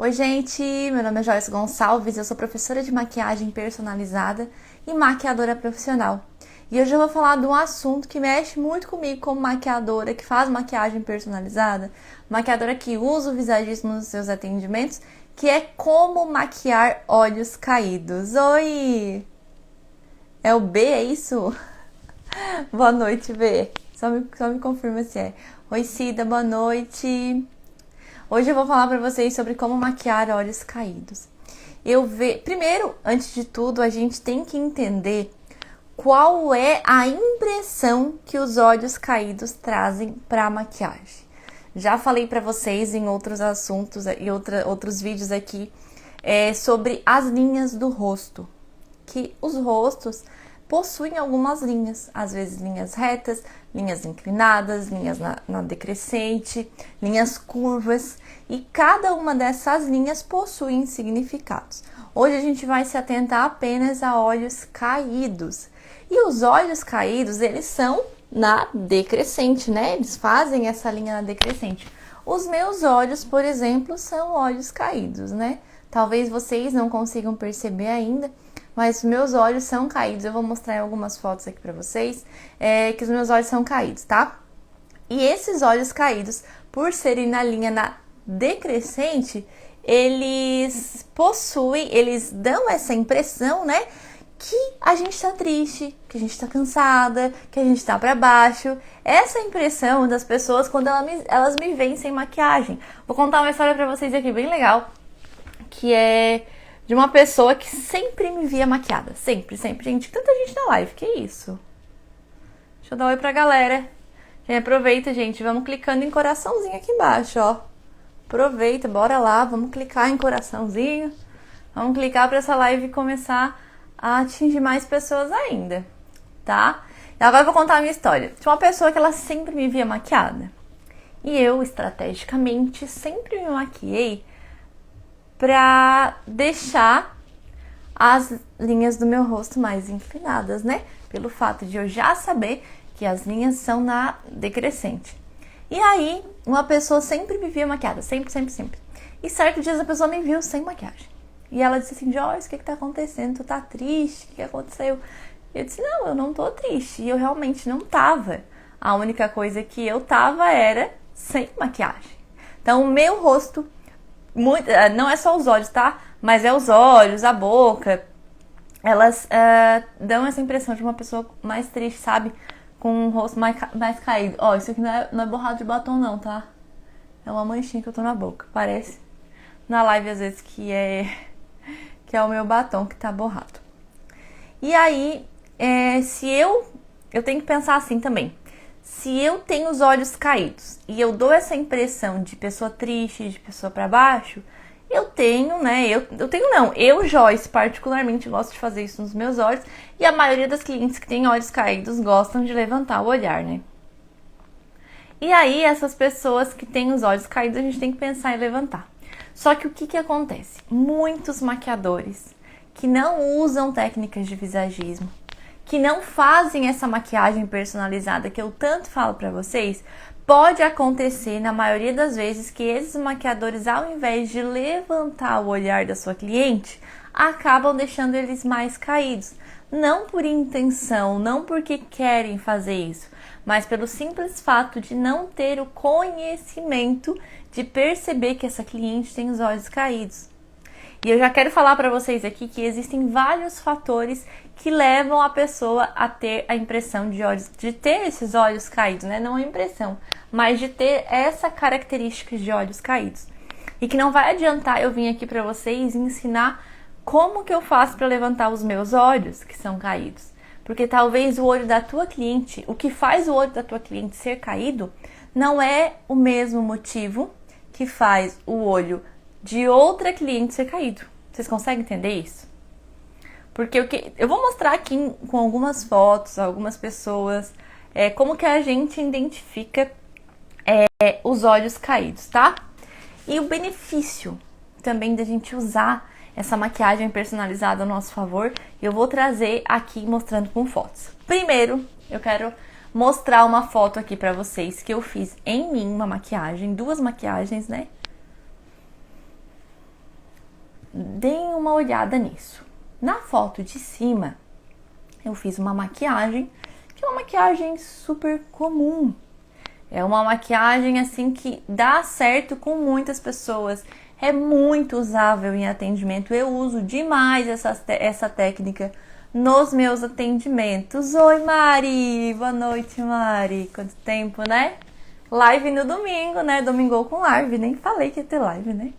Oi, gente! Meu nome é Joyce Gonçalves, eu sou professora de maquiagem personalizada e maquiadora profissional. E hoje eu vou falar de um assunto que mexe muito comigo como maquiadora, que faz maquiagem personalizada, maquiadora que usa o visagismo nos seus atendimentos, que é como maquiar olhos caídos. Oi! É o B, é isso? Boa noite, B. Só me confirma se é. Oi, Cida, boa noite. Hoje eu vou falar para vocês sobre como maquiar olhos caídos. Primeiro, antes de tudo, a gente tem que entender qual é a impressão que os olhos caídos trazem para a maquiagem. Já falei para vocês em outros assuntos e outros vídeos aqui sobre as linhas do rosto, que os rostos possuem algumas linhas, às vezes linhas retas, linhas inclinadas, linhas na decrescente, linhas curvas, e cada uma dessas linhas possui significados. Hoje a gente vai se atentar apenas a olhos caídos. E os olhos caídos, eles são na decrescente, né? Eles fazem essa linha na decrescente. Os meus olhos, por exemplo, são olhos caídos, né? Talvez vocês não consigam perceber ainda, mas os meus olhos são caídos. Eu vou mostrar em algumas fotos aqui pra vocês que os meus olhos são caídos, tá? E esses olhos caídos, por serem na linha na decrescente, eles dão essa impressão, né? Que a gente tá triste, que a gente tá cansada, que a gente tá pra baixo. Essa é a impressão das pessoas quando elas me veem sem maquiagem. Vou contar uma história pra vocês aqui bem legal, que é de uma pessoa que sempre me via maquiada. Sempre, sempre. Gente, tanta gente na live, que isso? Deixa eu dar um oi pra galera. Aproveita, gente, vamos clicando em coraçãozinho aqui embaixo, ó. Aproveita, bora lá, vamos clicar em coraçãozinho. Vamos clicar pra essa live começar a atingir mais pessoas ainda, tá? E agora eu vou contar a minha história. Tinha uma pessoa que ela sempre me via maquiada. E eu, estrategicamente, sempre me maquiei pra deixar as linhas do meu rosto mais inclinadas, né? Pelo fato de eu já saber que as linhas são na decrescente. E aí, uma pessoa sempre me via maquiada, sempre, sempre, sempre. E certo dia essa pessoa me viu sem maquiagem. E ela disse assim, Joyce, o que tá acontecendo? Tu tá triste? O que aconteceu? Eu disse, não, eu não tô triste. E eu realmente não tava. A única coisa que eu tava era sem maquiagem. Então, o meu rosto, não é só os olhos, tá? Mas é os olhos, a boca. Elas dão essa impressão de uma pessoa mais triste, sabe? Com o rosto mais caído. Ó, isso aqui não é borrado de batom não, tá? É uma manchinha que eu tô na boca. Parece na live às vezes que é o meu batom que tá borrado. E aí, eu tenho que pensar assim também. Se eu tenho os olhos caídos e eu dou essa impressão de pessoa triste, de pessoa pra baixo, eu, Joyce, particularmente gosto de fazer isso nos meus olhos, e a maioria das clientes que têm olhos caídos gostam de levantar o olhar, né? E aí, essas pessoas que têm os olhos caídos, a gente tem que pensar em levantar. Só que o que acontece? Muitos maquiadores que não usam técnicas de visagismo, que não fazem essa maquiagem personalizada que eu tanto falo pra vocês, pode acontecer na maioria das vezes que esses maquiadores, ao invés de levantar o olhar da sua cliente, acabam deixando eles mais caídos. Não por intenção, não porque querem fazer isso, mas pelo simples fato de não ter o conhecimento de perceber que essa cliente tem os olhos caídos. E eu já quero falar para vocês aqui que existem vários fatores que levam a pessoa a ter a impressão de ter esses olhos caídos, né? Não a impressão, mas de ter essa característica de olhos caídos. E que não vai adiantar eu vir aqui para vocês ensinar como que eu faço para levantar os meus olhos que são caídos. Porque talvez o olho da tua cliente, o que faz o olho da tua cliente ser caído, não é o mesmo motivo que faz o olho de outra cliente ser caído. Vocês conseguem entender isso? Porque eu vou mostrar aqui com algumas fotos, algumas pessoas, como que a gente identifica os olhos caídos, tá? E o benefício também da gente usar essa maquiagem personalizada a nosso favor, eu vou trazer aqui mostrando com fotos. Primeiro, eu quero mostrar uma foto aqui pra vocês que eu fiz em mim, uma maquiagem, duas maquiagens, né? deem uma olhada nisso. Na foto de cima, eu fiz uma maquiagem, que é uma maquiagem super comum. É uma maquiagem assim que dá certo com muitas pessoas. É muito usável em atendimento. Eu uso demais essa técnica nos meus atendimentos. Oi, Mari! Boa noite, Mari! Quanto tempo, né? Live no domingo, né? Domingou com live. Nem falei que ia ter live, né?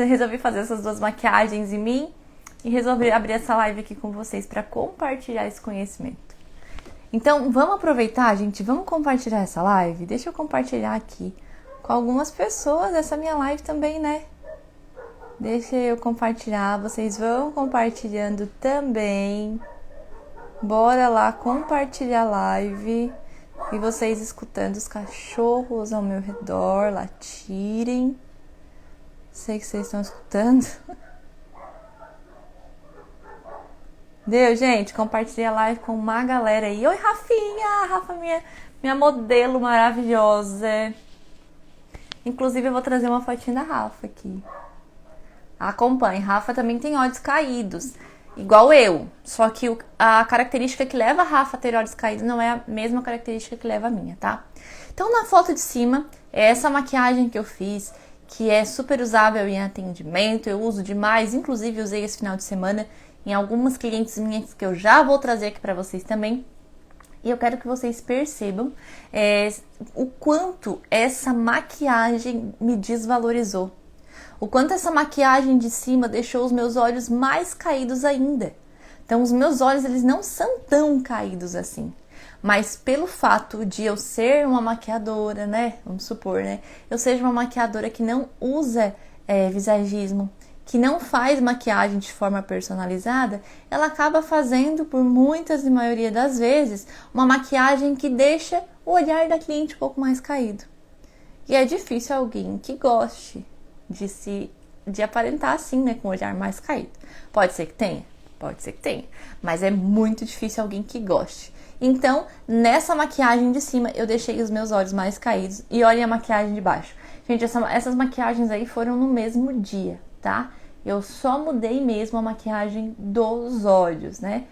Resolvi fazer essas duas maquiagens em mim e resolvi abrir essa live aqui com vocês para compartilhar esse conhecimento. Então, vamos aproveitar, gente? Vamos compartilhar essa live? Deixa eu compartilhar aqui com algumas pessoas essa minha live também, né? Deixa eu compartilhar, vocês vão compartilhando também. Bora lá compartilhar a live. E vocês escutando os cachorros ao meu redor latirem. Sei que vocês estão escutando. Deu, gente? Compartilhei a live com uma galera aí. Oi, Rafinha! Rafa, minha modelo maravilhosa. Inclusive, eu vou trazer uma fotinha da Rafa aqui. Acompanhe. Rafa também tem olhos caídos, igual eu. Só que a característica que leva a Rafa a ter olhos caídos não é a mesma característica que leva a minha, tá? Então, na foto de cima, é essa maquiagem que eu fiz, que é super usável em atendimento. Eu uso demais, inclusive usei esse final de semana em algumas clientes minhas que eu já vou trazer aqui pra vocês também. E eu quero que vocês percebam o quanto essa maquiagem me desvalorizou. O quanto essa maquiagem de cima deixou os meus olhos mais caídos ainda. Então, os meus olhos, eles não são tão caídos assim. Mas pelo fato de eu ser uma maquiadora, né? Vamos supor, né? Eu seja uma maquiadora que não usa visagismo, que não faz maquiagem de forma personalizada, ela acaba fazendo, por muitas e maioria das vezes, uma maquiagem que deixa o olhar da cliente um pouco mais caído. E é difícil alguém que goste de aparentar assim, né, com o olhar mais caído. Pode ser que tenha, mas é muito difícil alguém que goste. Então, nessa maquiagem de cima, eu deixei os meus olhos mais caídos e olhem a maquiagem de baixo. Gente, essas maquiagens aí foram no mesmo dia, tá? Eu só mudei mesmo a maquiagem dos olhos, né?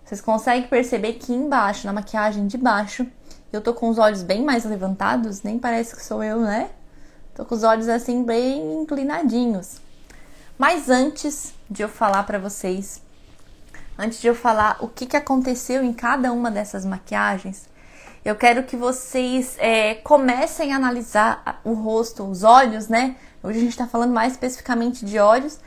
Vocês conseguem perceber que embaixo, na maquiagem de baixo, eu tô com os olhos bem mais levantados, nem parece que sou eu, né? Tô com os olhos assim bem inclinadinhos. Mas antes de eu falar pra vocês, antes de eu falar o que aconteceu em cada uma dessas maquiagens, eu quero que vocês comecem a analisar o rosto, os olhos, né? Hoje a gente tá falando mais especificamente de olhos.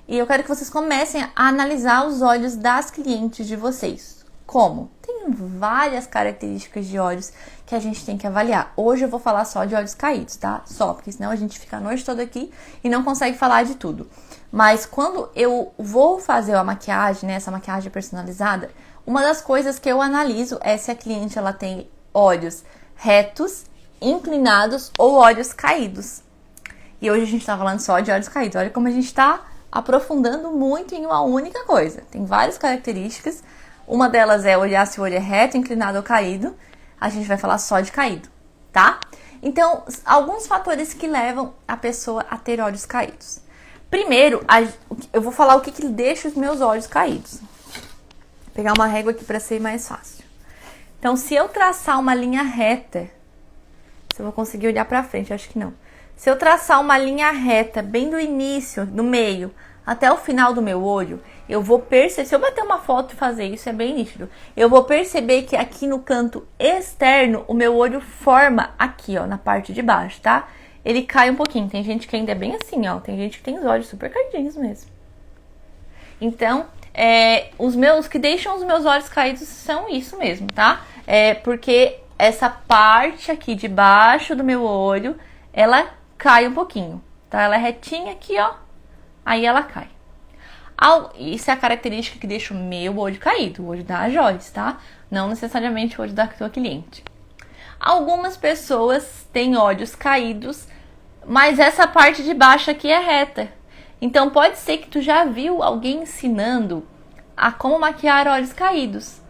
E eu quero que vocês comecem a analisar os olhos das clientes de vocês. Como? Tem várias características de olhos que a gente tem que avaliar. Hoje eu vou falar só de olhos caídos, tá? Só, porque senão a gente fica a noite toda aqui e não consegue falar de tudo. Mas quando eu vou fazer a maquiagem, né, essa maquiagem personalizada, uma das coisas que eu analiso é se a cliente ela tem olhos retos, inclinados ou olhos caídos. E hoje a gente tá falando só de olhos caídos. Olha como a gente tá aprofundando muito em uma única coisa. Tem várias características. Uma delas é olhar se o olho é reto, inclinado ou caído. A gente vai falar só de caído, tá? Então, alguns fatores que levam a pessoa a ter olhos caídos. Primeiro, eu vou falar o que deixa os meus olhos caídos. Vou pegar uma régua aqui para ser mais fácil. Então, se eu traçar uma linha reta, se eu vou conseguir olhar para frente, eu acho que não. Se eu traçar uma linha reta bem do início, do meio, até o final do meu olho, eu vou perceber, se eu bater uma foto e fazer isso, é bem nítido, eu vou perceber que aqui no canto externo, o meu olho forma aqui, ó, na parte de baixo, tá? Ele cai um pouquinho, tem gente que ainda é bem assim, ó, tem gente que tem os olhos super caidinhos mesmo. Então, os que deixam os meus olhos caídos são isso mesmo, tá? Porque essa parte aqui de baixo do meu olho, ela cai um pouquinho, tá? Ela é retinha aqui, ó, aí ela cai. Isso é a característica que deixa o meu olho caído, o olho da Joyce, tá? Não necessariamente o olho da tua cliente. Algumas pessoas têm olhos caídos, mas essa parte de baixo aqui é reta. Então pode ser que tu já viu alguém ensinando a como maquiar olhos caídos.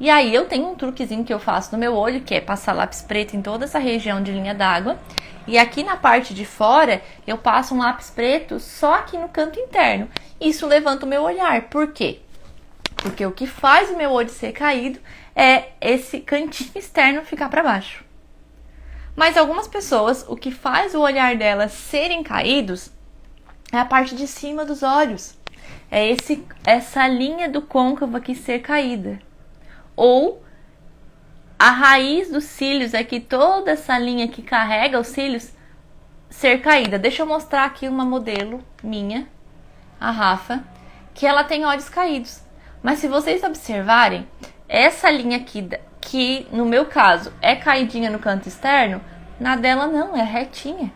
E aí eu tenho um truquezinho que eu faço no meu olho, que é passar lápis preto em toda essa região de linha d'água. E aqui na parte de fora, eu passo um lápis preto só aqui no canto interno. Isso levanta o meu olhar. Por quê? Porque o que faz o meu olho ser caído é esse cantinho externo ficar para baixo. Mas algumas pessoas, o que faz o olhar delas serem caídos é a parte de cima dos olhos. É essa linha do côncavo aqui ser caída. Ou a raiz dos cílios, aqui toda essa linha que carrega os cílios, ser caída. Deixa eu mostrar aqui uma modelo minha, a Rafa, que ela tem olhos caídos. Mas se vocês observarem, essa linha aqui, que no meu caso é caidinha no canto externo, na dela não, é retinha.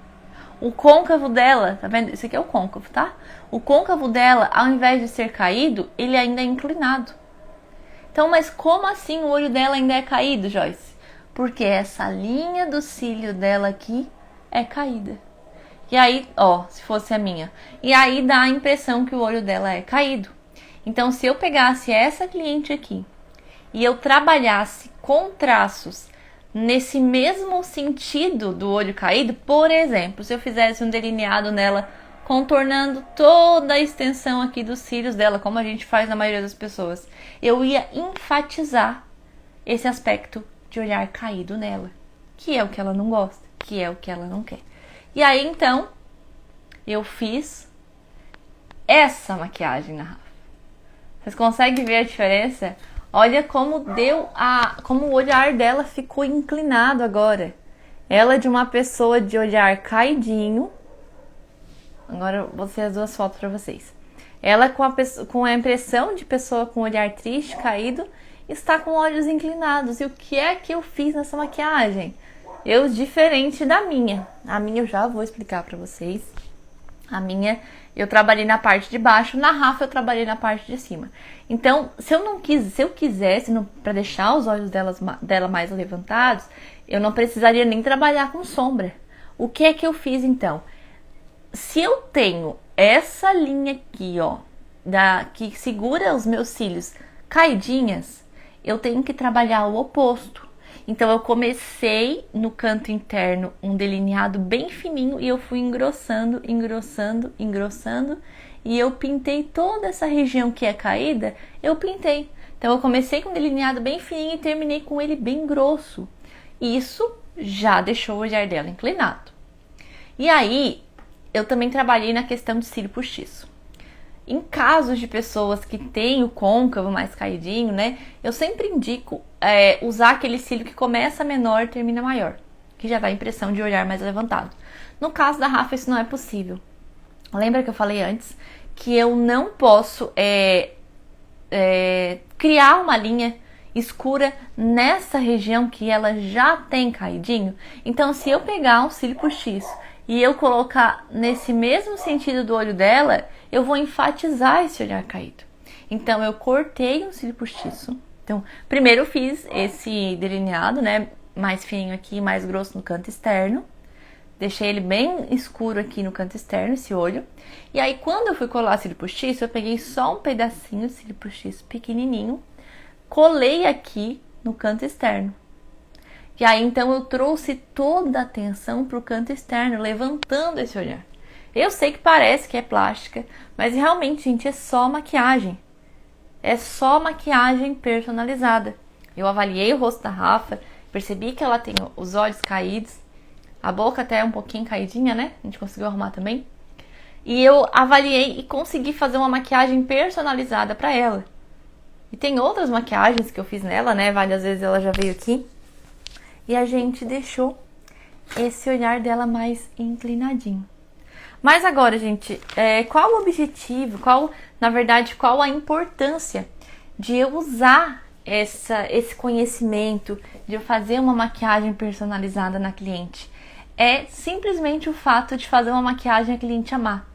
O côncavo dela, tá vendo? Esse aqui é o côncavo, tá? O côncavo dela, ao invés de ser caído, ele ainda é inclinado. Então, mas como assim o olho dela ainda é caído, Joyce? Porque essa linha do cílio dela aqui é caída. E aí, ó, se fosse a minha. E aí dá a impressão que o olho dela é caído. Então, se eu pegasse essa cliente aqui e eu trabalhasse com traços nesse mesmo sentido do olho caído, por exemplo, se eu fizesse um delineado nela, contornando toda a extensão aqui dos cílios dela, como a gente faz na maioria das pessoas, eu ia enfatizar esse aspecto de olhar caído nela, que é o que ela não gosta, que é o que ela não quer. E aí, então, eu fiz essa maquiagem na Rafa. Vocês conseguem ver a diferença? Olha como como o olhar dela ficou inclinado agora. Ela é de uma pessoa de olhar caidinho. Agora eu vou ter as duas fotos para vocês. Ela com a impressão de pessoa com olhar triste, caído, está com olhos inclinados. E o que é que eu fiz nessa maquiagem? Diferente da minha. A minha eu já vou explicar para vocês. A minha eu trabalhei na parte de baixo, na Rafa eu trabalhei na parte de cima. Então, se eu quisesse, para deixar os olhos dela mais levantados, eu não precisaria nem trabalhar com sombra. O que é que eu fiz então? Se eu tenho essa linha aqui, ó, que segura os meus cílios caidinhas, eu tenho que trabalhar o oposto. Então, eu comecei no canto interno um delineado bem fininho e eu fui engrossando, engrossando, engrossando. E eu pintei toda essa região que é caída, eu pintei. Então, eu comecei com um delineado bem fininho e terminei com ele bem grosso. Isso já deixou o olhar dela inclinado. E aí, eu também trabalhei na questão de cílio postiço. Em casos de pessoas que têm o côncavo mais caidinho, né? Eu sempre indico usar aquele cílio que começa menor e termina maior, que já dá a impressão de olhar mais levantado. No caso da Rafa, isso não é possível. Lembra que eu falei antes que eu não posso criar uma linha escura nessa região que ela já tem caidinho? Então, se eu pegar um cílio postiço e eu colocar nesse mesmo sentido do olho dela, eu vou enfatizar esse olhar caído. Então, eu cortei um cílio postiço. Então, primeiro eu fiz esse delineado, né, mais fininho aqui, mais grosso no canto externo. Deixei ele bem escuro aqui no canto externo, esse olho. E aí, quando eu fui colar cílio postiço, eu peguei só um pedacinho de cílio postiço pequenininho, colei aqui no canto externo. E aí, então, eu trouxe toda a atenção para o canto externo, levantando esse olhar. Eu sei que parece que é plástica, mas realmente, gente, é só maquiagem. É só maquiagem personalizada. Eu avaliei o rosto da Rafa, percebi que ela tem os olhos caídos, a boca até um pouquinho caidinha, né? A gente conseguiu arrumar também. E eu avaliei e consegui fazer uma maquiagem personalizada para ela. E tem outras maquiagens que eu fiz nela, né? Várias vezes ela já veio aqui. E a gente deixou esse olhar dela mais inclinadinho. Mas agora, gente, qual o objetivo, na verdade, qual a importância de eu usar esse conhecimento, de eu fazer uma maquiagem personalizada na cliente? É simplesmente o fato de fazer uma maquiagem a cliente amar.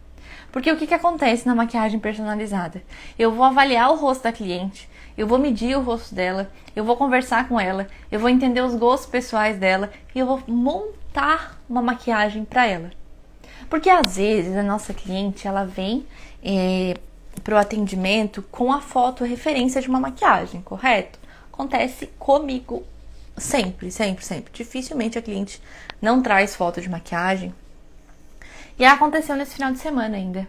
Porque o que acontece na maquiagem personalizada? Eu vou avaliar o rosto da cliente, eu vou medir o rosto dela, eu vou conversar com ela, eu vou entender os gostos pessoais dela e eu vou montar uma maquiagem para ela. Porque às vezes a nossa cliente, ela vem para o atendimento com a foto referência de uma maquiagem, correto? Acontece comigo Sempre, sempre, sempre. Dificilmente a cliente não traz foto de maquiagem. E aconteceu nesse final de semana ainda.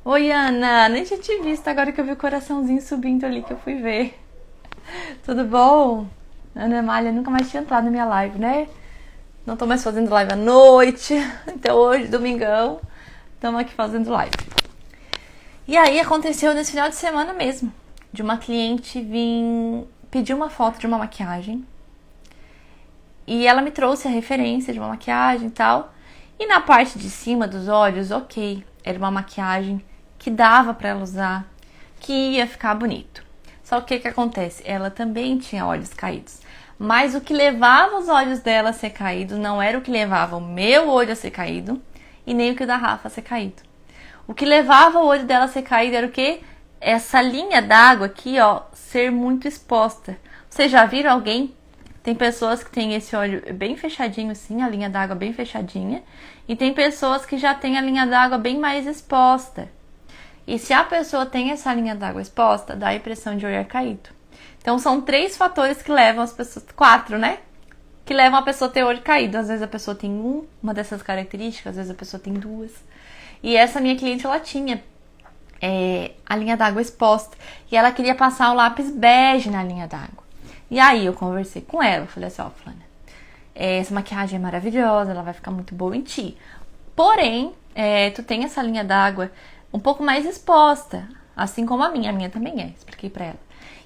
Oi, Ana, nem tinha te visto agora que eu vi o coraçãozinho subindo ali que eu fui ver. Tudo bom? Ana Malha nunca mais tinha entrado na minha live, né? Não tô mais fazendo live à noite. Então hoje, domingão, estamos aqui fazendo live. E aí aconteceu nesse final de semana mesmo. De uma cliente vir pedir uma foto de uma maquiagem. E ela me trouxe a referência de uma maquiagem e tal. E na parte de cima dos olhos, ok, era uma maquiagem que dava pra ela usar, que ia ficar bonito. Só que o que acontece? Ela também tinha olhos caídos. Mas o que levava os olhos dela a ser caídos não era o que levava o meu olho a ser caído e nem o que o da Rafa a ser caído. O que levava o olho dela a ser caído era o quê? Essa linha d'água aqui, ó, ser muito exposta. Vocês já viram alguém? Tem pessoas que têm esse olho bem fechadinho assim, a linha d'água bem fechadinha. E tem pessoas que já têm a linha d'água bem mais exposta. E se a pessoa tem essa linha d'água exposta, dá a impressão de olhar caído. Então são 3 fatores que levam as pessoas, 4, né? Que levam a pessoa a ter olho caído. Às vezes a pessoa tem uma dessas características, às vezes a pessoa tem 2. E essa minha cliente, ela tinha a linha d'água exposta. E ela queria passar o lápis bege na linha d'água. E aí eu conversei com ela, falei assim, ó, Flana, essa maquiagem é maravilhosa, ela vai ficar muito boa em ti. Porém, tu tem essa linha d'água um pouco mais exposta, assim como a minha também expliquei pra ela.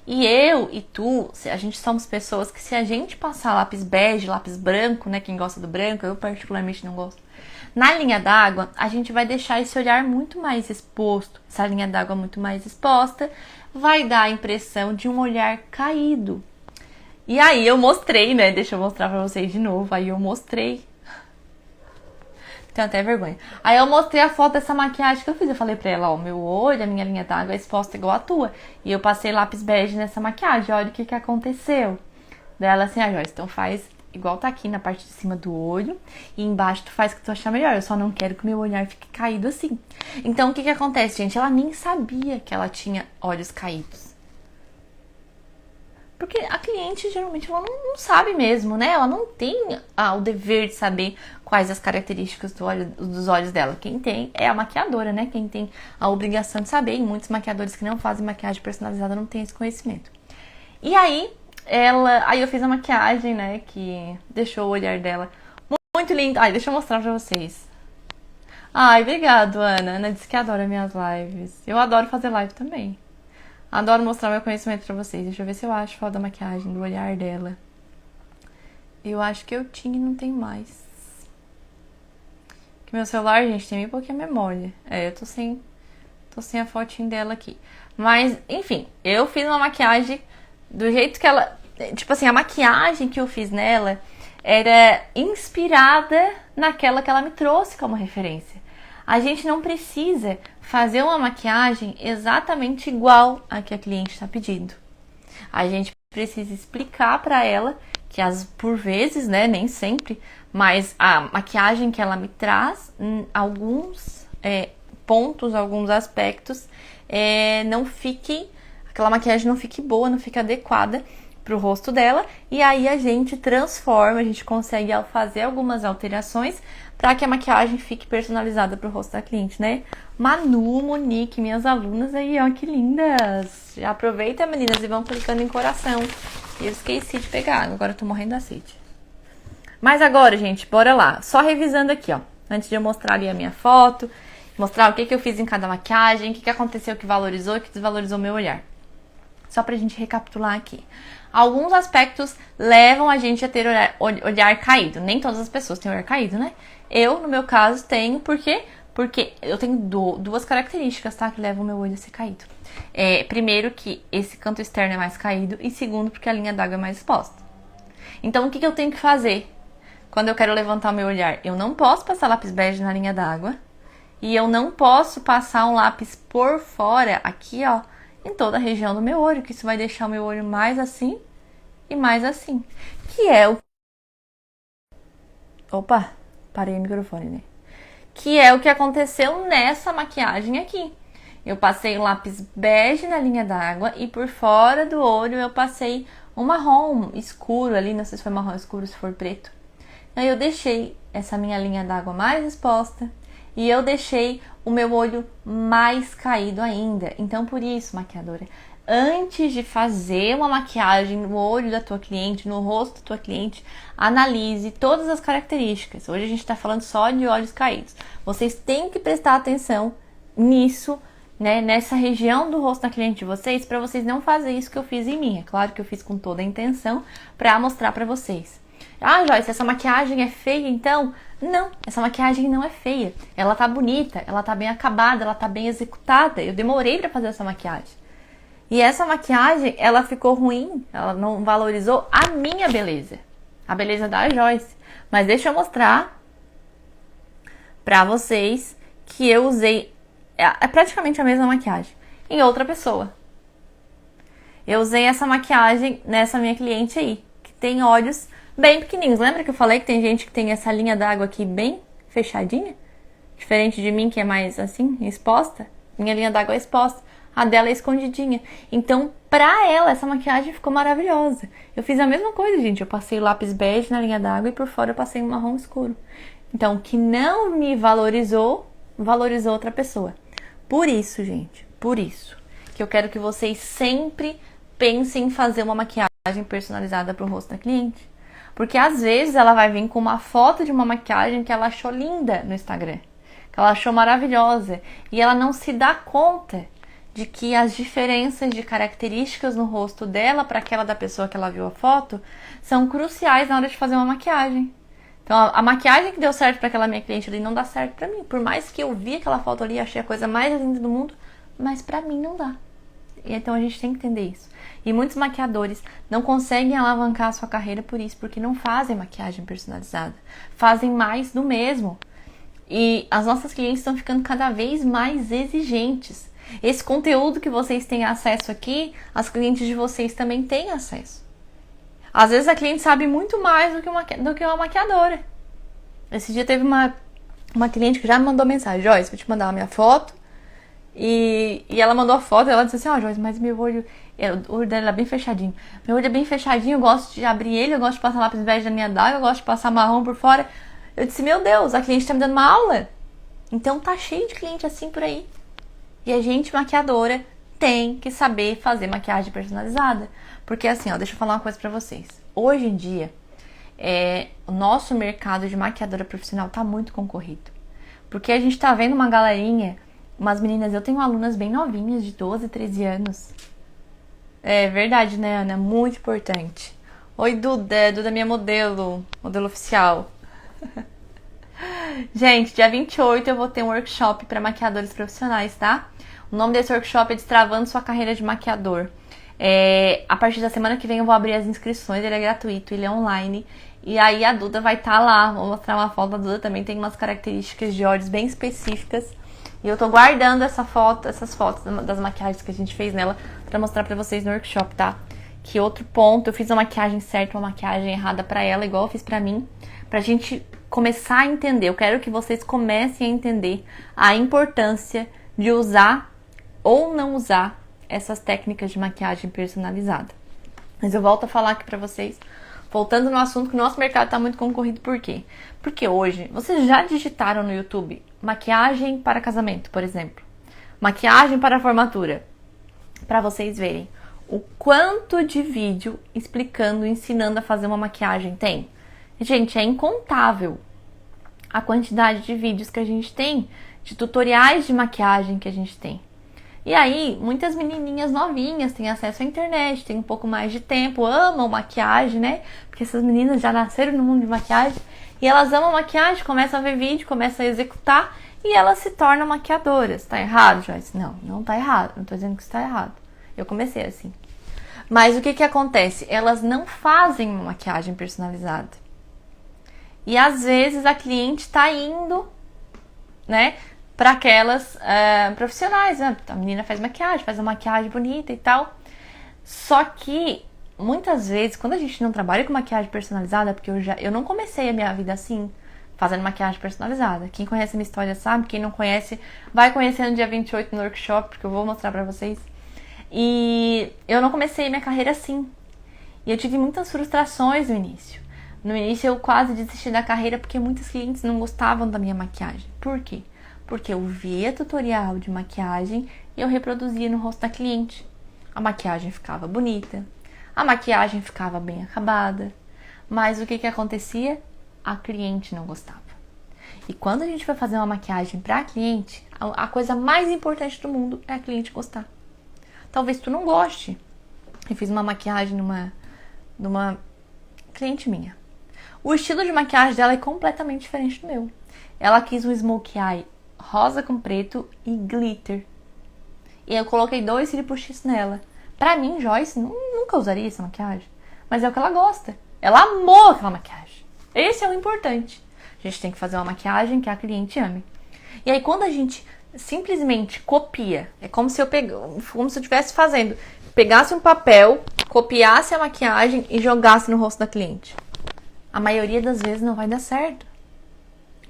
E eu e tu, a gente somos pessoas que se a gente passar lápis bege, lápis branco, né, quem gosta do branco, eu particularmente não gosto, na linha d'água, a gente vai deixar esse olhar muito mais exposto, essa linha d'água muito mais exposta, vai dar a impressão de um olhar caído. E aí eu mostrei, né, deixa eu mostrar pra vocês de novo, aí eu mostrei. Tenho até vergonha. Aí eu mostrei a foto dessa maquiagem que eu fiz. Eu falei pra ela, ó, meu olho, a minha linha d'água é exposta igual a tua. E eu passei lápis bege nessa maquiagem. Olha o que aconteceu. Daí ela assim, Joyce, então faz igual tá aqui na parte de cima do olho. E embaixo tu faz o que tu achar melhor. Eu só não quero que o meu olhar fique caído assim. Então o que acontece, gente? Ela nem sabia que ela tinha olhos caídos. Porque a cliente, geralmente, ela não sabe mesmo, né? Ela não tem o dever de saber quais as características dos olhos dela. Quem tem é a maquiadora, né? Quem tem a obrigação de saber. E muitos maquiadores que não fazem maquiagem personalizada não têm esse conhecimento. E aí, aí eu fiz a maquiagem, né? Que deixou o olhar dela muito lindo. Ai, deixa eu mostrar pra vocês. Ai, obrigado, Ana. Ana disse que adora minhas lives. Eu adoro fazer live também. Adoro mostrar meu conhecimento pra vocês. Deixa eu ver se eu acho foto da maquiagem, do olhar dela. Eu acho que eu tinha e não tem mais. Que meu celular, gente, tem bem pouquinha memória. Eu tô sem a fotinha dela aqui. Mas, enfim, eu fiz uma maquiagem do jeito que ela... Tipo assim, a maquiagem que eu fiz nela era inspirada naquela que ela me trouxe como referência. A gente não precisa fazer uma maquiagem exatamente igual a que a cliente está pedindo. A gente precisa explicar para ela que por vezes, né, nem sempre, mas a maquiagem que ela me traz, alguns pontos, alguns aspectos, aquela maquiagem não fique boa, não fique adequada pro rosto dela, e aí a gente transforma, a gente consegue fazer algumas alterações para que a maquiagem fique personalizada pro rosto da cliente, né? Manu, Monique, minhas alunas aí, ó, que lindas! Já aproveita, meninas, e vão clicando em coração. Eu esqueci de pegar, agora eu tô morrendo da sede. Mas agora, gente, bora lá. Só revisando aqui, ó, antes de eu mostrar ali a minha foto, mostrar o que eu fiz em cada maquiagem, o que aconteceu que valorizou e que desvalorizou meu olhar. Só pra gente recapitular aqui. Alguns aspectos levam a gente a ter olhar caído. Nem todas as pessoas têm olhar caído, né? Eu, no meu caso, tenho. Por quê? Porque eu tenho 2 características, tá? Que levam o meu olho a ser caído. Primeiro, que esse canto externo é mais caído. E segundo, porque a linha d'água é mais exposta. Então, o que eu tenho que fazer quando eu quero levantar o meu olhar? Eu não posso passar lápis bege na linha d'água. E eu não posso passar um lápis por fora, aqui, ó, em toda a região do meu olho, que isso vai deixar o meu olho mais assim e mais assim. Que é o... Opa, parei o microfone, né? Que é o que aconteceu nessa maquiagem aqui. Eu passei o lápis bege na linha d'água e por fora do olho eu passei um marrom escuro ali, não sei se foi marrom escuro, se for preto. Aí eu deixei essa minha linha d'água mais exposta e eu deixei o meu olho mais caído ainda. Então, por isso, maquiadora, antes de fazer uma maquiagem no olho da tua cliente, no rosto da tua cliente, analise todas as características. Hoje a gente está falando só de olhos caídos. Vocês têm que prestar atenção nisso, né, nessa região do rosto da cliente de vocês, para vocês não fazerem isso que eu fiz em mim. É claro que eu fiz com toda a intenção para mostrar para vocês. Ah, Joyce, essa maquiagem é feia então? Não, essa maquiagem não é feia. Ela tá bonita, ela tá bem acabada, ela tá bem executada. Eu demorei para fazer essa maquiagem. E essa maquiagem, ela ficou ruim, ela não valorizou a minha beleza. A beleza da Joyce. Mas deixa eu mostrar pra vocês que eu usei praticamente a mesma maquiagem em outra pessoa. Eu usei essa maquiagem nessa minha cliente aí, que tem olhos bem pequenininhos. Lembra que eu falei que tem gente que tem essa linha d'água aqui bem fechadinha? Diferente de mim, que é mais assim, exposta. Minha linha d'água é exposta. A dela é escondidinha. Então, pra ela, essa maquiagem ficou maravilhosa. Eu fiz a mesma coisa, gente. Eu passei o lápis bege na linha d'água e por fora eu passei um marrom escuro. Então, o que não me valorizou, valorizou outra pessoa. Por isso, gente, por isso, que eu quero que vocês sempre pensem em fazer uma maquiagem personalizada pro rosto da cliente. Porque às vezes ela vai vir com uma foto de uma maquiagem que ela achou linda no Instagram. Que ela achou maravilhosa. E ela não se dá conta de que as diferenças de características no rosto dela para aquela da pessoa que ela viu a foto são cruciais na hora de fazer uma maquiagem. Então, a maquiagem que deu certo para aquela minha cliente ali não dá certo para mim. Por mais que eu vi aquela foto ali e achei a coisa mais linda do mundo, mas para mim não dá. E então a gente tem que entender isso. E muitos maquiadores não conseguem alavancar a sua carreira por isso, porque não fazem maquiagem personalizada. Fazem mais do mesmo. E as nossas clientes estão ficando cada vez mais exigentes. Esse conteúdo que vocês têm acesso aqui, as clientes de vocês também têm acesso. Às vezes a cliente sabe muito mais do que uma maquiadora. Esse dia teve uma cliente que já me mandou mensagem: Joyce, vou te mandar a minha foto. E ela mandou a foto e ela disse assim: Joyce, mas meu olho, o olho dela é bem fechadinho. Meu olho é bem fechadinho, eu gosto de abrir ele, eu gosto de passar lápis bege na minha d'água, eu gosto de passar marrom por fora. Eu disse: meu Deus, a cliente tá me dando uma aula. Então tá cheio de cliente assim por aí. E a gente, maquiadora, tem que saber fazer maquiagem personalizada. Porque assim, ó, deixa eu falar uma coisa pra vocês. Hoje em dia, o nosso mercado de maquiadora profissional tá muito concorrido. Porque a gente tá vendo uma galerinha, umas meninas, eu tenho alunas bem novinhas, de 12, 13 anos. É verdade, né, Ana? Muito importante. Oi, Duda, Duda minha modelo oficial. Gente, dia 28 eu vou ter um workshop para maquiadores profissionais, tá? O nome desse workshop é Destravando Sua Carreira de Maquiador. A partir da semana que vem eu vou abrir as inscrições, ele é gratuito, ele é online. E aí a Duda vai estar lá, vou mostrar uma foto da Duda, também tem umas características de olhos bem específicas. E eu tô guardando essas fotos das maquiagens que a gente fez nela pra mostrar pra vocês no workshop, tá? Que outro ponto, eu fiz uma maquiagem certa, uma maquiagem errada pra ela, igual eu fiz pra mim, pra gente começar a entender. Eu quero que vocês comecem a entender a importância de usar ou não usar essas técnicas de maquiagem personalizada. Mas eu volto a falar aqui pra vocês, voltando no assunto, que o nosso mercado tá muito concorrido. Por quê? Porque hoje, vocês já digitaram no YouTube maquiagem para casamento, por exemplo, maquiagem para formatura, para vocês verem o quanto de vídeo explicando, ensinando a fazer uma maquiagem tem. Gente, é incontável a quantidade de vídeos que a gente tem, de tutoriais de maquiagem que a gente tem. E aí, muitas menininhas novinhas têm acesso à internet, têm um pouco mais de tempo, amam maquiagem, né? Porque essas meninas já nasceram no mundo de maquiagem e elas amam maquiagem, começam a ver vídeo, começam a executar e elas se tornam maquiadoras. Tá errado, Joyce? Não, não tá errado. Não tô dizendo que está errado. Eu comecei assim. Mas o que acontece? Elas não fazem uma maquiagem personalizada. E às vezes a cliente tá indo, né, para aquelas profissionais, né? A menina faz maquiagem, faz uma maquiagem bonita e tal. Só que muitas vezes, quando a gente não trabalha com maquiagem personalizada, porque eu não comecei a minha vida assim, fazendo maquiagem personalizada. Quem conhece a minha história sabe, quem não conhece, vai conhecer no dia 28 no workshop, porque eu vou mostrar pra vocês. E eu não comecei minha carreira assim. E eu tive muitas frustrações no início. No início eu quase desisti da carreira porque muitos clientes não gostavam da minha maquiagem. Por quê? Porque eu via tutorial de maquiagem e eu reproduzia no rosto da cliente. A maquiagem ficava bonita, a maquiagem ficava bem acabada, mas o que acontecia? A cliente não gostava. E quando a gente vai fazer uma maquiagem para a cliente, a coisa mais importante do mundo é a cliente gostar. Talvez tu não goste. Eu fiz uma maquiagem numa cliente minha. O estilo de maquiagem dela é completamente diferente do meu. Ela quis um smokey eye rosa com preto e glitter. E eu coloquei 2 cílios postiços nela. Pra mim, Joyce nunca usaria essa maquiagem. Mas é o que ela gosta. Ela amou aquela maquiagem. Esse é o importante. A gente tem que fazer uma maquiagem que a cliente ame. E aí, quando a gente simplesmente copia, é como se eu estivesse fazendo, pegasse um papel, copiasse a maquiagem e jogasse no rosto da cliente. A maioria das vezes não vai dar certo.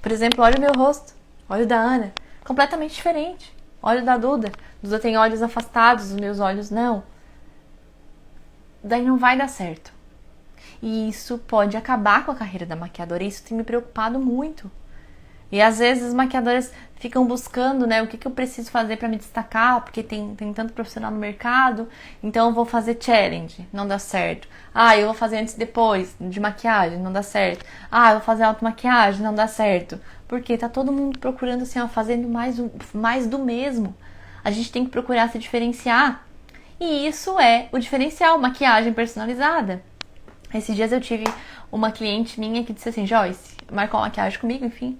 Por exemplo, olha o meu rosto, olha o da Ana, completamente diferente. Olha o da Duda. Duda tem olhos afastados, os meus olhos não. Daí não vai dar certo. E isso pode acabar com a carreira da maquiadora. E isso tem me preocupado muito. E às vezes as maquiadoras ficam buscando, né, o que eu preciso fazer para me destacar, porque tem tanto profissional no mercado, então eu vou fazer challenge, não dá certo. Eu vou fazer antes e depois de maquiagem, não dá certo. Eu vou fazer automaquiagem, não dá certo. Porque tá todo mundo procurando assim, fazendo mais do mesmo. A gente tem que procurar se diferenciar. E isso é o diferencial, maquiagem personalizada. Esses dias eu tive uma cliente minha que disse assim, Joyce, marcou uma maquiagem comigo, enfim.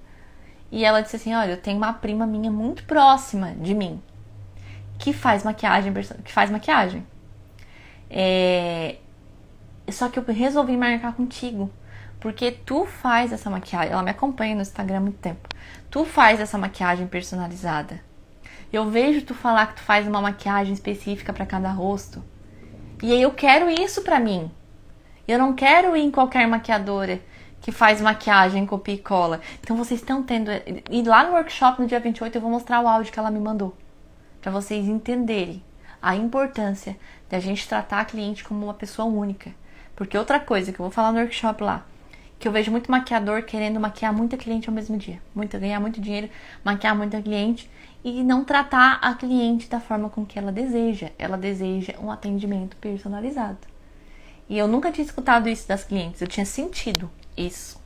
E ela disse assim, olha, eu tenho uma prima minha muito próxima de mim que faz maquiagem. Só que eu resolvi marcar contigo, porque tu faz essa maquiagem. Ela me acompanha no Instagram há muito tempo. Tu faz essa maquiagem personalizada. Eu vejo tu falar que tu faz uma maquiagem específica para cada rosto. E aí eu quero isso pra mim. Eu não quero ir em qualquer maquiadora que faz maquiagem, copia e cola. Então vocês estão tendo... E lá no workshop, no dia 28, eu vou mostrar o áudio que ela me mandou. Pra vocês entenderem a importância da gente tratar a cliente como uma pessoa única. Porque outra coisa que eu vou falar no workshop lá, que eu vejo muito maquiador querendo maquiar muita cliente ao mesmo dia. Ganhar muito dinheiro, maquiar muita cliente e não tratar a cliente da forma com que ela deseja. Ela deseja um atendimento personalizado. E eu nunca tinha escutado isso das clientes, eu tinha sentido isso,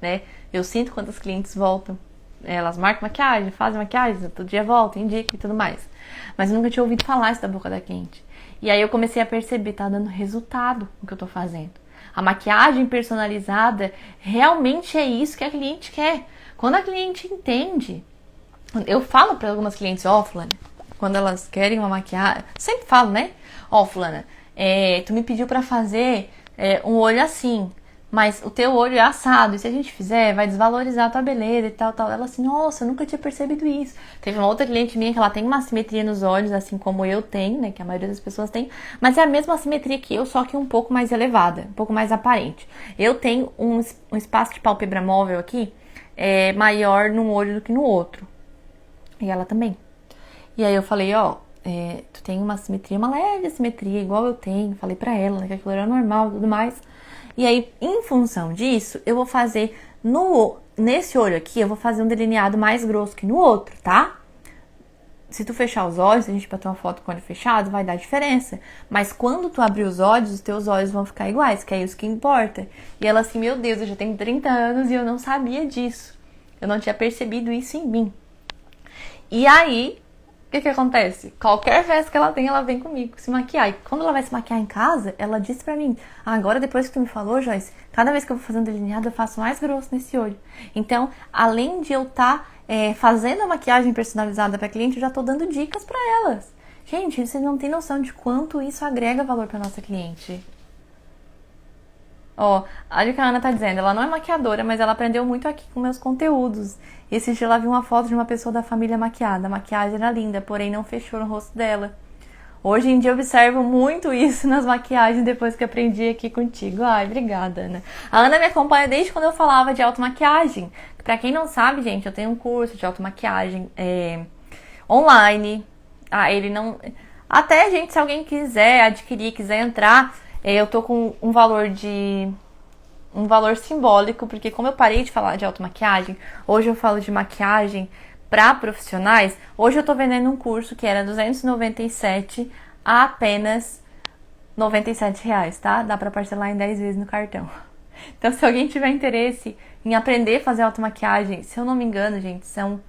né? Eu sinto quando as clientes voltam, elas marcam maquiagem, fazem maquiagem, todo dia voltam, indicam e tudo mais. Mas eu nunca tinha ouvido falar isso da boca da cliente. E aí eu comecei a perceber, tá dando resultado o que eu tô fazendo. A maquiagem personalizada realmente é isso que a cliente quer. Quando a cliente entende, eu falo para algumas clientes, fulana, quando elas querem uma maquiagem, sempre falo, né? Fulana, tu me pediu para fazer um olho assim, mas o teu olho é assado, e se a gente fizer, vai desvalorizar a tua beleza e tal. Ela assim, nossa, eu nunca tinha percebido isso. Teve uma outra cliente minha que ela tem uma assimetria nos olhos, assim como eu tenho, né, que a maioria das pessoas tem, mas é a mesma assimetria que eu, só que um pouco mais elevada, um pouco mais aparente. Eu tenho um espaço de pálpebra móvel aqui, maior num olho do que no outro. E ela também. E aí eu falei, tu tem uma assimetria, uma leve assimetria, igual eu tenho. Falei pra ela, né, que aquilo era normal e tudo mais. E aí, em função disso, eu vou fazer nesse olho aqui, eu vou fazer um delineado mais grosso que no outro, tá? Se tu fechar os olhos, se a gente bater uma foto com o olho fechado, vai dar diferença. Mas quando tu abrir os olhos, os teus olhos vão ficar iguais, que é isso que importa. E ela assim, meu Deus, eu já tenho 30 anos e eu não sabia disso. Eu não tinha percebido isso em mim. E aí, o que acontece? Qualquer festa que ela tem, ela vem comigo se maquiar. E quando ela vai se maquiar em casa, ela disse pra mim, agora depois que tu me falou, Joyce, cada vez que eu vou fazer um delineado, eu faço mais grosso nesse olho. Então, além de eu estar fazendo a maquiagem personalizada pra cliente, eu já tô dando dicas pra elas. Gente, vocês não têm noção de quanto isso agrega valor pra nossa cliente. A dica que a Ana tá dizendo, ela não é maquiadora, mas ela aprendeu muito aqui com meus conteúdos. Esse dia ela viu uma foto de uma pessoa da família maquiada. A maquiagem era linda, porém não fechou no rosto dela. Hoje em dia eu observo muito isso nas maquiagens depois que aprendi aqui contigo. Ai, obrigada, Ana. A Ana me acompanha desde quando eu falava de automaquiagem. Pra quem não sabe, gente, eu tenho um curso de automaquiagem online. Ele não... Até, gente, se alguém quiser adquirir, quiser entrar... Eu tô com um valor simbólico, porque como eu parei de falar de automaquiagem, hoje eu falo de maquiagem para profissionais. Hoje eu tô vendendo um curso que era R$297 a apenas R$97, tá? Dá pra parcelar em 10 vezes no cartão. Então, se alguém tiver interesse em aprender a fazer automaquiagem, se eu não me engano, gente, são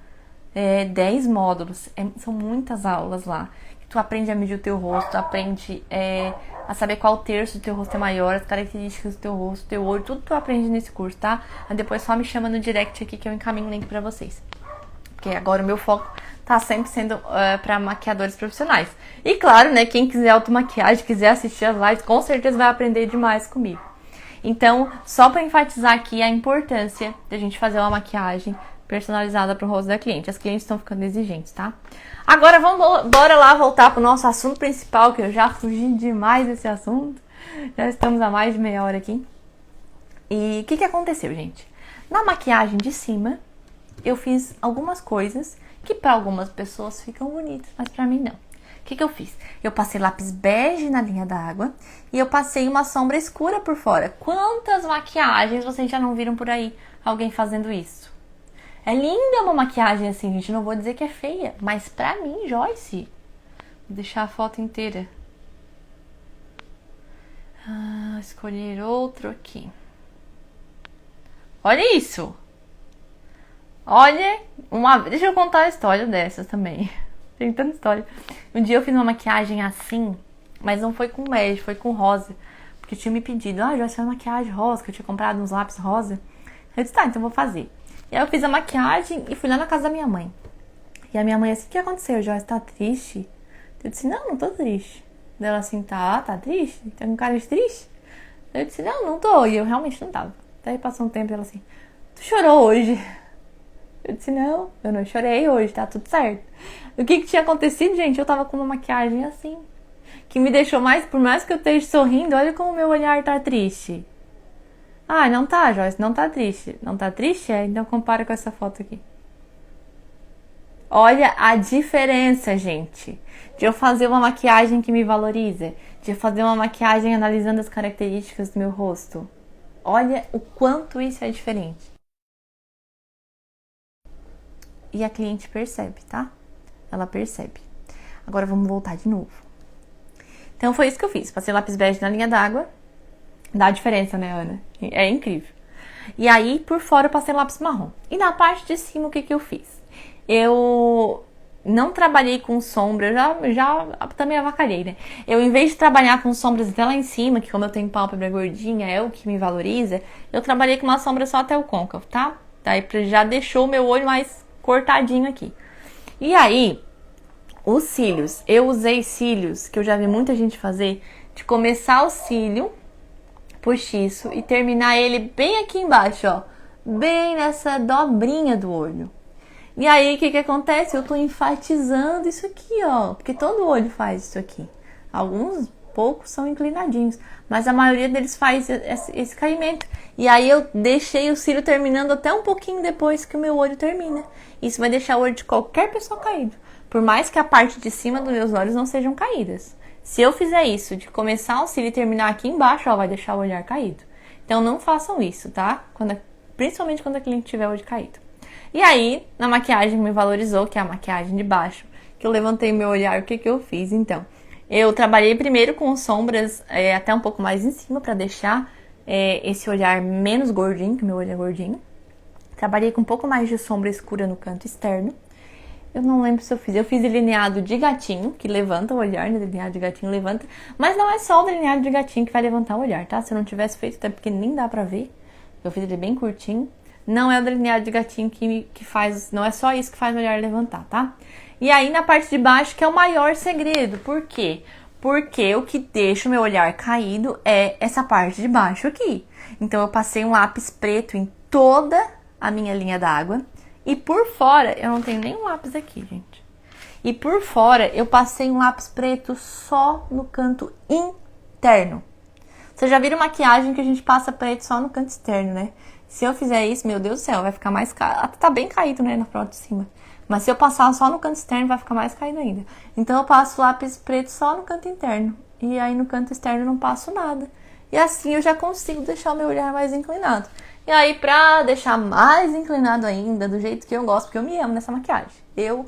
10 módulos, são muitas aulas lá. Tu aprende a medir o teu rosto, tu aprende a saber qual terço do teu rosto é maior, as características do teu rosto, teu olho, tudo tu aprende nesse curso, tá? Aí depois só me chama no direct aqui que eu encaminho o link pra vocês. Porque agora o meu foco tá sempre sendo para maquiadores profissionais. E claro, né, quem quiser automaquiagem, quiser assistir as lives, com certeza vai aprender demais comigo. Então, só para enfatizar aqui a importância da gente fazer uma maquiagem personalizada para o rosto da cliente. As clientes estão ficando exigentes, tá? Agora bora lá voltar pro nosso assunto principal, que eu já fugi demais desse assunto. Já estamos há mais de meia hora aqui. E o que aconteceu, gente? Na maquiagem de cima, eu fiz algumas coisas que para algumas pessoas ficam bonitas, mas para mim não. O que eu fiz? Eu passei lápis bege na linha d'água e eu passei uma sombra escura por fora. Quantas maquiagens vocês já não viram por aí alguém fazendo isso? É linda uma maquiagem assim, gente. Não vou dizer que é feia, mas pra mim, Joyce... Vou deixar a foto inteira. Escolher outro aqui. Olha isso! Olha, deixa eu contar a história dessas também. Tem tanta história. Um dia eu fiz uma maquiagem assim, mas não foi com bege, foi com rosa. Porque tinha me pedido, Joyce, faz maquiagem rosa, que eu tinha comprado uns lápis rosa. Eu disse, tá, então vou fazer. E aí eu fiz a maquiagem e fui lá na casa da minha mãe. E a minha mãe assim, o que aconteceu, Joyce? Tá triste? Eu disse, não tô triste. Daí ela assim, tá triste? Tá com cara de triste? Eu disse, não tô. E eu realmente não tava. Daí passou um tempo e ela assim, tu chorou hoje? Eu disse, não, eu não chorei hoje, tá tudo certo. O que tinha acontecido, gente? Eu tava com uma maquiagem assim, que me deixou por mais que eu esteja sorrindo, olha como o meu olhar tá triste. Não tá, Joyce, não tá triste. Não tá triste? Então compara com essa foto aqui. Olha a diferença, gente, de eu fazer uma maquiagem que me valoriza, de eu fazer uma maquiagem analisando as características do meu rosto. Olha o quanto isso é diferente. E a cliente percebe, tá? Ela percebe. Agora vamos voltar de novo. Então foi isso que eu fiz. Passei lápis bege na linha d'água. Dá diferença, né, Ana? É incrível. E aí, por fora, eu passei lápis marrom. E na parte de cima, o que eu fiz? Eu não trabalhei com sombra, já também avacalhei, né? Eu, em vez de trabalhar com sombras até lá em cima, que como eu tenho pálpebra gordinha, é o que me valoriza, eu trabalhei com uma sombra só até o côncavo, tá? Daí já deixou o meu olho mais cortadinho aqui. E aí, os cílios. Eu usei cílios, que eu já vi muita gente fazer, de começar o cílio postiço e terminar ele bem aqui embaixo, ó. Bem nessa dobrinha do olho. E aí, o que acontece? Eu tô enfatizando isso aqui, ó. Porque todo olho faz isso aqui. Alguns, poucos, são inclinadinhos. Mas a maioria deles faz esse caimento. E aí, eu deixei o cílio terminando até um pouquinho depois que o meu olho termina. Isso vai deixar o olho de qualquer pessoa caído. Por mais que a parte de cima dos meus olhos não sejam caídas. Se eu fizer isso, de começar o cílio e terminar aqui embaixo, ó, vai deixar o olhar caído. Então, não façam isso, tá? Principalmente quando a cliente tiver o olho caído. E aí, na maquiagem me valorizou, que é a maquiagem de baixo, que eu levantei meu olhar, o que eu fiz? Então, eu trabalhei primeiro com sombras até um pouco mais em cima, pra deixar esse olhar menos gordinho, que o meu olho é gordinho. Trabalhei com um pouco mais de sombra escura no canto externo. Eu não lembro se eu fiz delineado de gatinho, que levanta o olhar, né? Delineado de gatinho levanta. Mas não é só o delineado de gatinho que vai levantar o olhar, tá? Se eu não tivesse feito, até porque nem dá pra ver. Eu fiz ele bem curtinho. Não é o delineado de gatinho que faz, não é só isso que faz o olhar levantar, tá? E aí na parte de baixo que é o maior segredo. Por quê? Porque o que deixa o meu olhar caído é essa parte de baixo aqui. Então eu passei um lápis preto em toda a minha linha d'água. E por fora, eu não tenho nenhum lápis aqui, gente. E por fora, eu passei um lápis preto só no canto interno. Vocês já viram maquiagem que a gente passa preto só no canto externo, né? Se eu fizer isso, meu Deus do céu, vai ficar mais caído. Tá bem caído, né, na foto de cima. Mas se eu passar só no canto externo, vai ficar mais caído ainda. Então eu passo lápis preto só no canto interno. e aí no canto externo eu não passo nada. E assim eu já consigo deixar o meu olhar mais inclinado. E aí pra deixar mais inclinado ainda, do jeito que eu gosto, porque eu me amo nessa maquiagem. Eu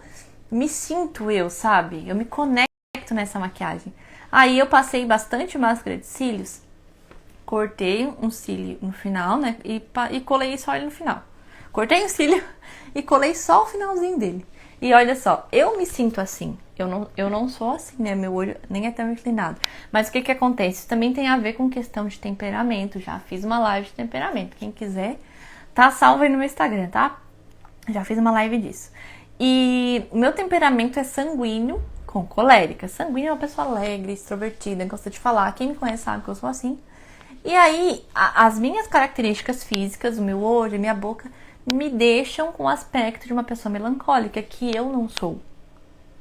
me sinto eu, sabe? Eu me conecto nessa maquiagem. Aí eu passei bastante máscara de cílios, cortei um cílio no final, né? E colei só ele no final. Cortei o cílio e colei só o finalzinho dele. E olha só, eu me sinto assim. Eu não sou assim, né? Meu olho nem é tão inclinado. Mas o que acontece? Isso também tem a ver com questão de temperamento. Já fiz uma live de temperamento. Quem quiser, tá salvo aí no meu Instagram, tá? Já fiz uma live disso. E o meu temperamento é sanguíneo com colérica. Sanguíneo é uma pessoa alegre, extrovertida, gosta de falar. Quem me conhece sabe que eu sou assim. E aí, as minhas características físicas, o meu olho, a minha boca, me deixam com o aspecto de uma pessoa melancólica, que eu não sou.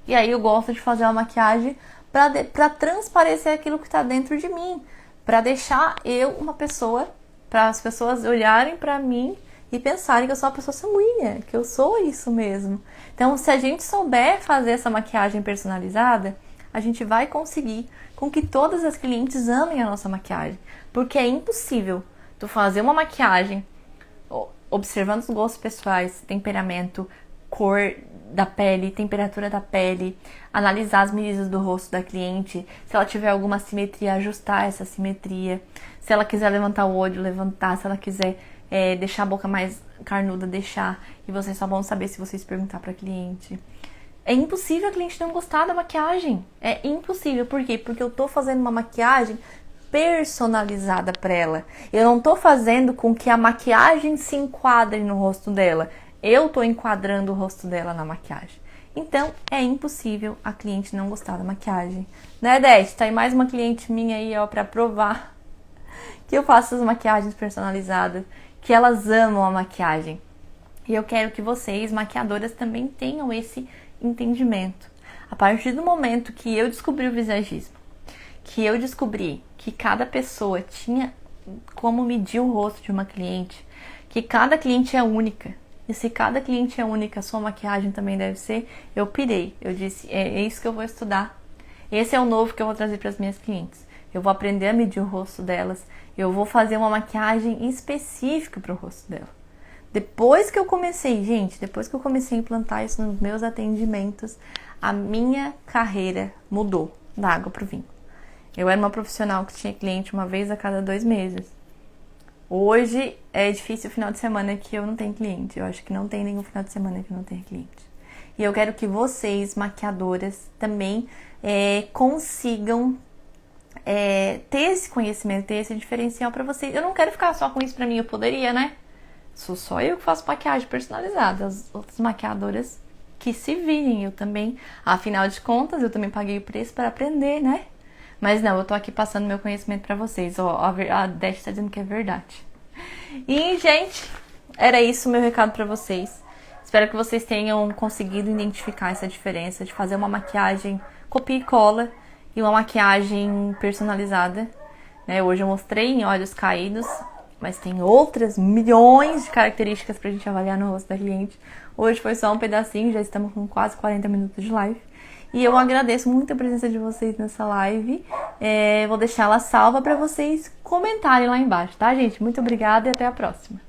E aí eu gosto de fazer uma maquiagem pra transparecer aquilo que tá dentro de mim. Pra deixar eu uma pessoa, para as pessoas olharem pra mim e pensarem que eu sou uma pessoa sanguínea, que eu sou isso mesmo. Então, se a gente souber fazer essa maquiagem personalizada, a gente vai conseguir com que todas as clientes amem a nossa maquiagem. Porque é impossível tu fazer uma maquiagem observando os gostos pessoais, temperamento, cor da pele, temperatura da pele, analisar as medidas do rosto da cliente, se ela tiver alguma simetria, ajustar essa simetria, se ela quiser levantar o olho, levantar, se ela quiser deixar a boca mais carnuda, deixar, e vocês só vão saber se vocês perguntar pra cliente. É impossível a cliente não gostar da maquiagem, é impossível, por quê? Porque eu tô fazendo uma maquiagem personalizada para ela. Eu não tô fazendo com que a maquiagem se enquadre no rosto dela. Eu tô enquadrando o rosto dela na maquiagem. Então, é impossível a cliente não gostar da maquiagem. Né, Dete? Tá aí mais uma cliente minha aí, ó, pra provar que eu faço as maquiagens personalizadas, que elas amam a maquiagem. E eu quero que vocês, maquiadoras, também tenham esse entendimento. A partir do momento que eu descobri o visagismo, que eu descobri que cada pessoa tinha como medir o rosto de uma cliente, que cada cliente é única, e se cada cliente é única, a sua maquiagem também deve ser, eu pirei. Eu disse, é isso que eu vou estudar. Esse é o novo que eu vou trazer para as minhas clientes. Eu vou aprender a medir o rosto delas, eu vou fazer uma maquiagem específica para o rosto dela. Depois que eu comecei, gente, depois que eu comecei a implantar isso nos meus atendimentos, a minha carreira mudou da água para o vinho. Eu era uma profissional que tinha cliente uma vez a cada 2 meses. Hoje é difícil o final de semana que eu não tenho cliente. Eu acho que não tem nenhum final de semana que eu não tenha cliente. E eu quero que vocês, maquiadoras, também consigam ter esse conhecimento, ter esse diferencial pra vocês. Eu não quero ficar só com isso pra mim, eu poderia, né? Sou só eu que faço maquiagem personalizada. As outras maquiadoras que se virem, eu também. Afinal de contas, eu também paguei o preço para aprender, né? Mas não, eu tô aqui passando meu conhecimento pra vocês. Ó, a Dash tá dizendo que é verdade. E, gente, era isso o meu recado pra vocês. Espero que vocês tenham conseguido identificar essa diferença de fazer uma maquiagem copia e cola e uma maquiagem personalizada. Né? Hoje eu mostrei em olhos caídos, mas tem outras milhões de características pra gente avaliar no rosto da cliente. Hoje foi só um pedacinho, já estamos com quase 40 minutos de live. E eu agradeço muito a presença de vocês nessa live. Vou deixar ela salva para vocês comentarem lá embaixo, tá, gente? Muito obrigada e até a próxima.